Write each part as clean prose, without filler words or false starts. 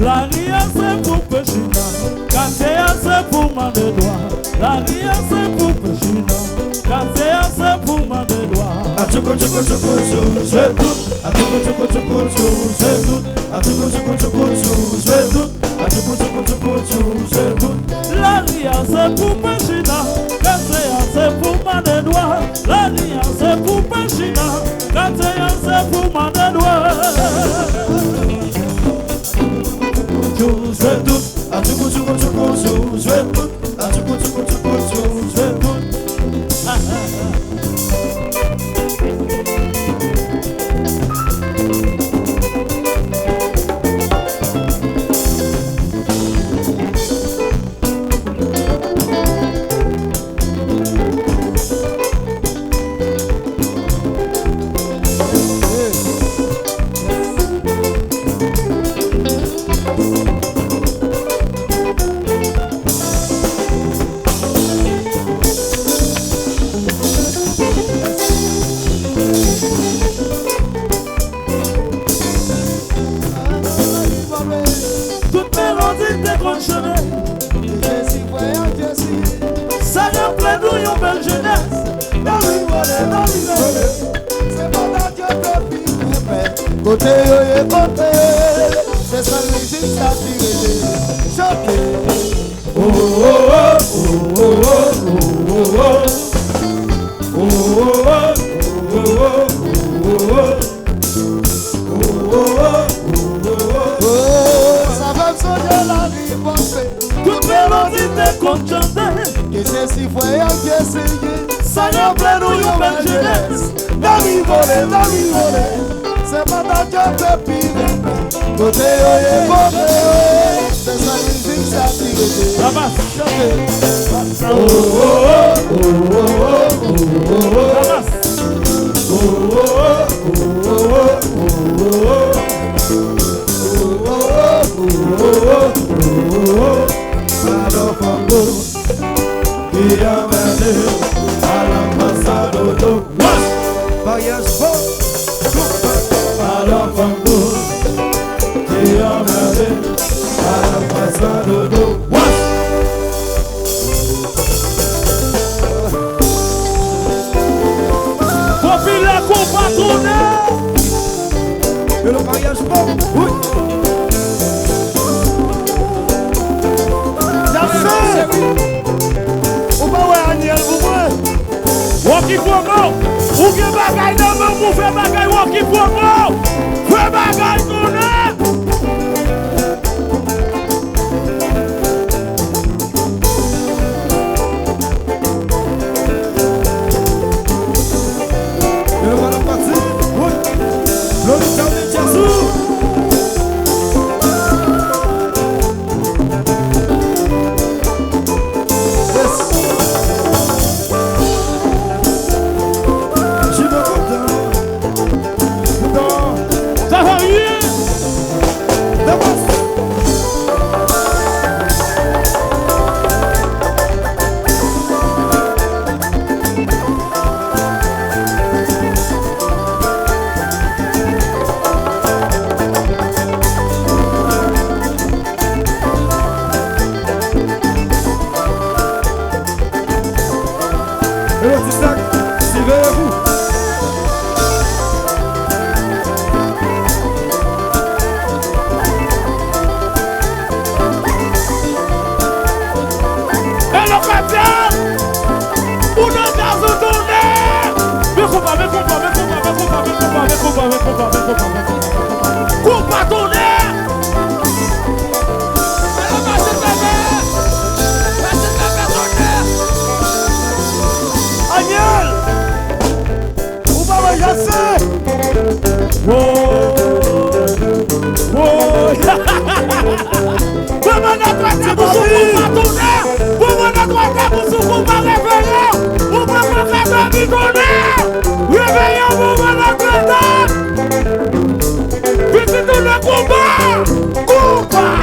La ria c'est pour Péchina, Katea c'est pour Mandédois. La ria c'est pour Péchina, Katea c'est pour Mandédois. La ria c'est pour Péchina, Katea c'est pour Mandédois. La ria c'est pour Péchina, Katea c'est pour Mandédois. Côté et côté, c'est ça le musique ça tire choqué. Oh oh oh oh oh oh, ça va sonner la vie pensée. Toute mélodie te conchante, que c'est si voyant que c'est ça y en plein nous yon belle jeunesse. Dami volé. C'est pas ta job de pire. Côté et côté, c'est ça le musique ça tire. La basse, Oh oh oh oh oh oh. la basse. Populaire compatronné. Et le mariage bon, oui. Waki Fogo, ou gen bagay nan men mou fè bagay Waki Fogo, fè bagay konen. Et le voilà parti, oui. Le temps de Tiazou. droite pour souffrir pas tourner. Pour prendre droite pour souffrir pas réveiller. Pour prendre droite qui connaît. Réveillons pour prendre droite. Puis c'est tout le combat. Combat.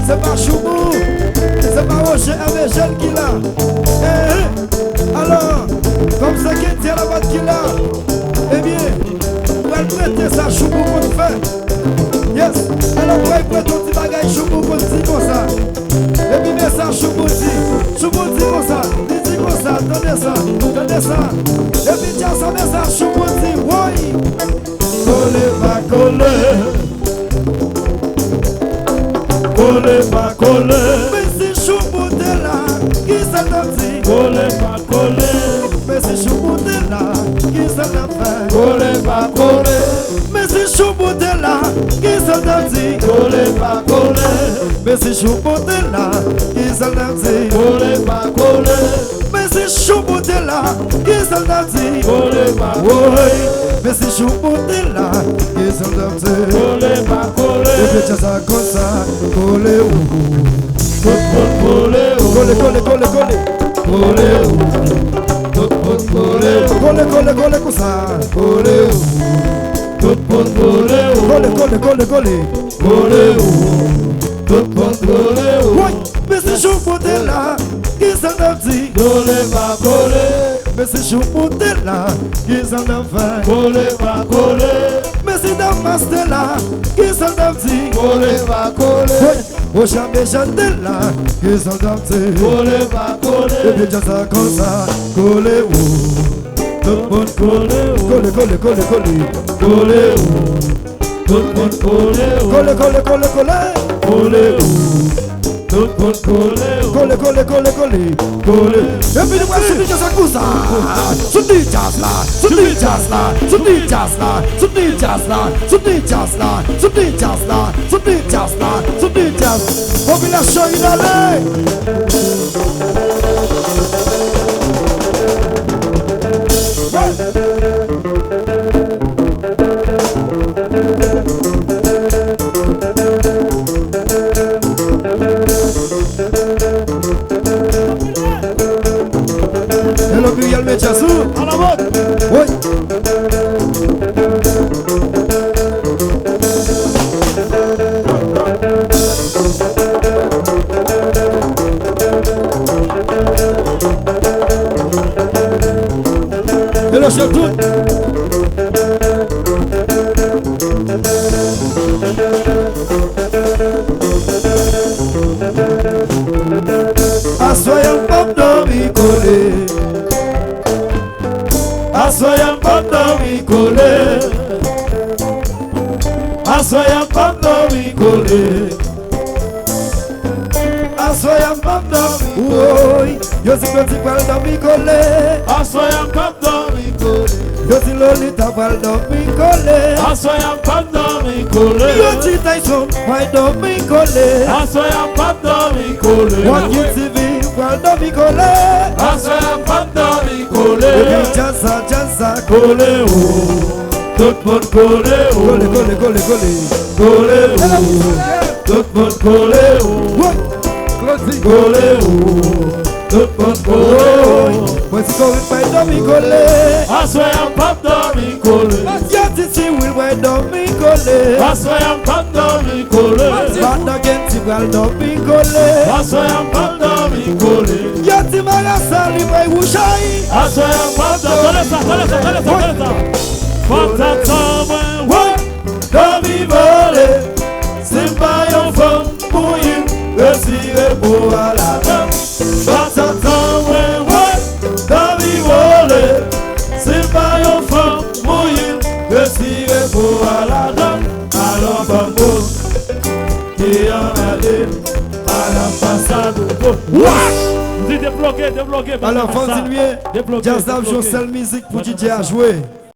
C'est pas Choumou, c'est pas Roger Avégel qui l'a. Alors, comme c'est qui tient la boîte qui l'a, eh bien, on va le prêter ça Choumou pour le faire. Yes, alors on va prêter ton petit bagage Choumou pour le dire comme ça. Et puis mais ça Choumou dit comme ça, il dit comme ça, donnez ça. Et puis tiens ça, mais ça Choumou dit, oui. Coller, va coller. Coller, pas coller. Mais c'est Choumou de là, qui s'en a dit. Coller, pas coller. Mais c'est Choumou de là, qui s'en a fait. Coller, pas coller. Mais c'est Choumou de là, qui s'en a dit. Coller, pas coller. Mais c'est Choumou de là, qui s'en a dit. Coller, pas coller. Mais c'est Choumou de là, qui s'en a dit. Coller, pas Oui, coller. mais c'est Choumou de là, qui s'en a dit. Coller, pas Et coller. puis tu ça comme ça, coller ou. Tout le monde coller. Coller. Tout le monde coller. Coller comme ça, coller ou. Tout le monde coller. Coller. Coller. Tout le monde coller. Oui, mais c'est Choumou de là, qui s'en a dit. Coller, pas coller. Mais c'est Choumou de là, qui s'en a fait. Coller, pas coller. Mais c'est Damas de là, qui s'en a dit. Coller, pas coller. Oui, au jamais de là, qui s'en a dit. Coller, pas Et coller. puis tu ça comme ça, coller ou. Tout le monde coller. Coller. Coller. Tout le monde coller. Coller. Tout le monde coller. Coller. Et puis nous allons soutenir ça comme ça. Soutenir jazz là. Population inhalée. Hello, Muriel Métiasou. À la mode. Oui. Assoyam pas dormi collé. Assoyam pas dormi. Oui, yo si petit pal dormi collé. Assoyam pas dormi collé. Yo si Lolita pal dormi collé. Assoyam pas dormi collé. Yo si Tyson pal dormi collé. Assoyam pas dormi collé. Walking TV pal dormi collé. Assoyam pas dormi Et collé. puis Jazza Collé oh. Tout le monde collé oh. collé. Collé oh. Tout le monde collé oh. Collé oh. Tout le monde collé oh. Moi si qu'on pal dormi collé. Assoyam pas dormi collé. Yo si will pal dormi collé. Assoyam pas dormi collé. Bad again si pal dormi collé. Assoyam pas dormi collé. Yo si Marassa li pal wouchai. Assoyam pas dormi collé. Pata tome ouais, dormi volé. C'est pas un femme pour you, retiré pour à la dame. Pata tome ouais, dormi volé. C'est pas un femme pour you, retiré pour à la dame. Alors bambo, qui en a dit, à la façade. Débloqué. Alors, continuez. Jazz joue seule musique pour DJ à jouer.